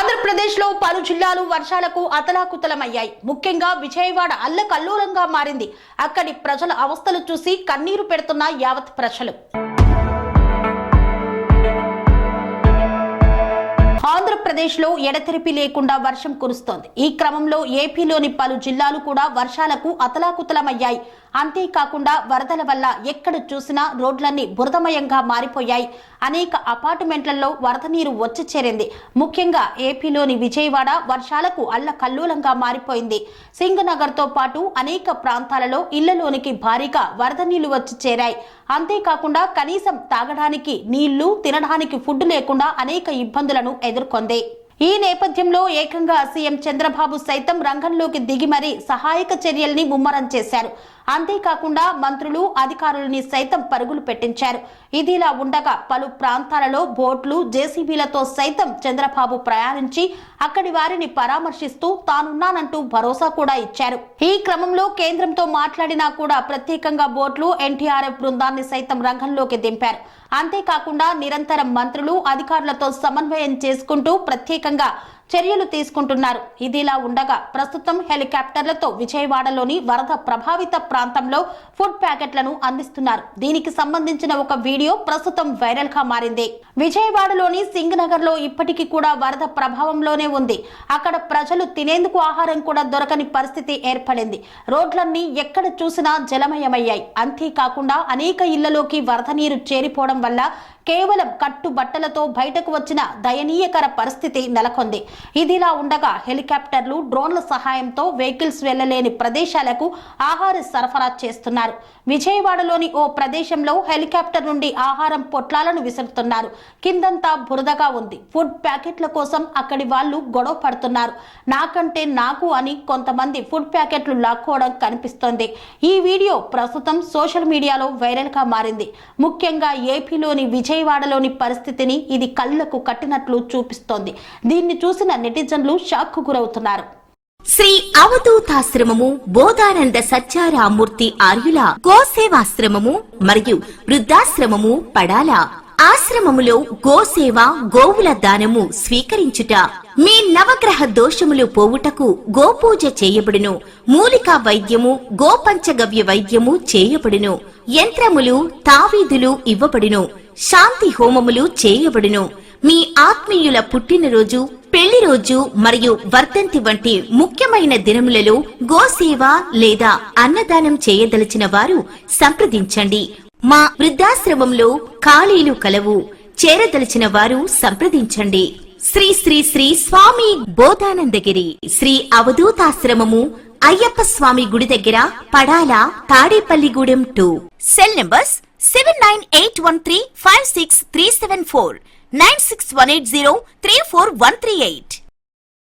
ఆంధ్రప్రదేశ్లో పలు జిల్లాలు వర్షాలకు అతలాకుతలమయ్యాయి. ముఖ్యంగా విజయవాడ అల్లకల్లోలంగా మారింది. అక్కడి ప్రజల అవస్థలు చూసి కన్నీరు పెడుతున్న యావత్ ప్రజలు. ఆంధ్రప్రదేశ్లో ఎడతెరిపి లేకుండా వర్షం కురుస్తోంది. ఈ క్రమంలో ఏపీలోని పలు జిల్లాలు కూడా వర్షాలకు అతలాకుతలమయ్యాయి. అంతేకాకుండా వరదల వల్ల ఎక్కడ చూసినా రోడ్లన్నీ బురదమయంగా మారిపోయాయి. అనేక అపార్ట్మెంట్లలో వరద నీరు వచ్చి చేరింది. ముఖ్యంగా ఏపీలోని విజయవాడ వర్షాలకు అల్లకల్లోలంగా మారిపోయింది. సింగనగర్ తో పాటు అనేక ప్రాంతాలలో ఇళ్లలోనికి భారీగా వరద నీళ్లు వచ్చి చేరాయి. అంతేకాకుండా కనీసం తాగడానికి నీళ్లు, తినడానికి ఫుడ్ లేకుండా అనేక ఇబ్బందులను ఎదుర్కొంది. ఈ నేపథ్యంలో ఏకంగా సీఎం చంద్రబాబు సైతం రంగంలోకి దిగి మరీ సహాయక చర్యల్ని ముమ్మరం చేశారు. అంతేకాకుండా మంత్రులు, అధికారులని సైతం పరుగులు పెట్టించారు. ఇదిలా ఉండగా పలు ప్రాంతాలలో బోట్లు, జేసీబీలతో సైతం చంద్రబాబు ప్రయాణించి అక్కడి వారిని పరామర్శిస్తూ తానున్నానంటూ భరోసా కూడా ఇచ్చారు. ఈ క్రమంలో కేంద్రంతో మాట్లాడినా కూడా ప్రత్యేకంగా బోట్లు, ఎన్టీఆర్ఎఫ్ బృందాన్ని సైతం రంగంలోకి దింపారు. అంతేకాకుండా నిరంతరం మంత్రులు, అధికారులతో సమన్వయం చేసుకుంటూ ప్రత్యేకంగా చర్యలు తీసుకుంటున్నారు. ఇదిలా ఉండగా ప్రస్తుతం హెలికాప్టర్లతో విజయవాడలోని వరద ప్రభావిత ప్రాంతంలో ఫుడ్ ప్యాకెట్లను అందిస్తున్నారు. దీనికి సంబంధించిన ఒక వీడియో ప్రస్తుతం వైరల్ గా మారింది. విజయవాడలోని సింగనగర్ లో ఇప్పటికీ కూడా వరద ప్రభావంలోనే ఉంది. అక్కడ ప్రజలు తినేందుకు ఆహారం కూడా దొరకని పరిస్థితి ఏర్పడింది. రోడ్లన్నీ ఎక్కడ చూసినా జలమయమయ్యాయి. అంతేకాకుండా అనేక ఇళ్లలోకి వరద నీరు చేరిపోవడం వల్ల కేవలం కట్టుబట్టలతో బయటకు వచ్చిన దయనీయకర పరిస్థితి నెలకొంది. ఇదిలా ఉండగా హెలికాప్టర్లు, డ్రోన్ల సహాయంతో వెహికల్స్ వెళ్లలేని ప్రదేశాలకు ఆహార సరఫరా చేస్తున్నారు. విజయవాడలోని ఓ ప్రదేశంలో హెలికాప్టర్ నుండి ఆహారం పొట్లాలను విసురుతున్నారు. కిందంతా బురదగా ఉంది. ఫుడ్ ప్యాకెట్ల కోసం అక్కడి వాళ్ళు గొడవ పడుతున్నారు. నాకంటే నాకు అని కొంతమంది ఫుడ్ ప్యాకెట్లు లాక్కోవడం కనిపిస్తోంది. ఈ వీడియో ప్రస్తుతం సోషల్ మీడియాలో వైరల్ గా మారింది. ముఖ్యంగా ఏపీలోని విజయవాడలోని పరిస్థితిని ఇది కళ్లకు కట్టినట్లు చూపిస్తోంది. దీన్ని చూసిన నెటిజన్లు షాక్ కు గురవుతున్నారు. శ్రీ అవధూతాశ్రమము, బోధానంద సత్యారామూర్తి ఆర్యుల గోసేవాశ్రమము మరియు వృద్ధాశ్రమము పడాల. ఆశ్రమములో గోసేవ, గోవుల దానము స్వీకరించుట, మీ నవగ్రహ దోషములు పోవుటకు గోపూజ చేయబడును. మూలికా వైద్యము, గోపంచగవ్య వైద్యము చేయబడును. యంత్రములు, తావీదులు ఇవ్వబడును. శాంతి హోమములు చేయబడును. మీ ఆత్మీయుల పుట్టినరోజు, పెళ్లి రోజు మరియు వర్ధంతి వంటి ముఖ్యమైన దినములలో గోసేవ లేదా అన్నదానం చేయదలిచిన వారు సంప్రదించండి. మా వృద్ధాశ్రమంలో ఖాళీలు కలవు. చేరదలిచిన వారు సంప్రదించండి. శ్రీ శ్రీ శ్రీ స్వామి బోధానందగిరి శ్రీ అవధూతాశ్రమము, అయ్యప్ప స్వామి గుడి దగ్గర, పడాల, తాడేపల్లిగూడెం 2. Cell numbers 7981356374, 96180341138.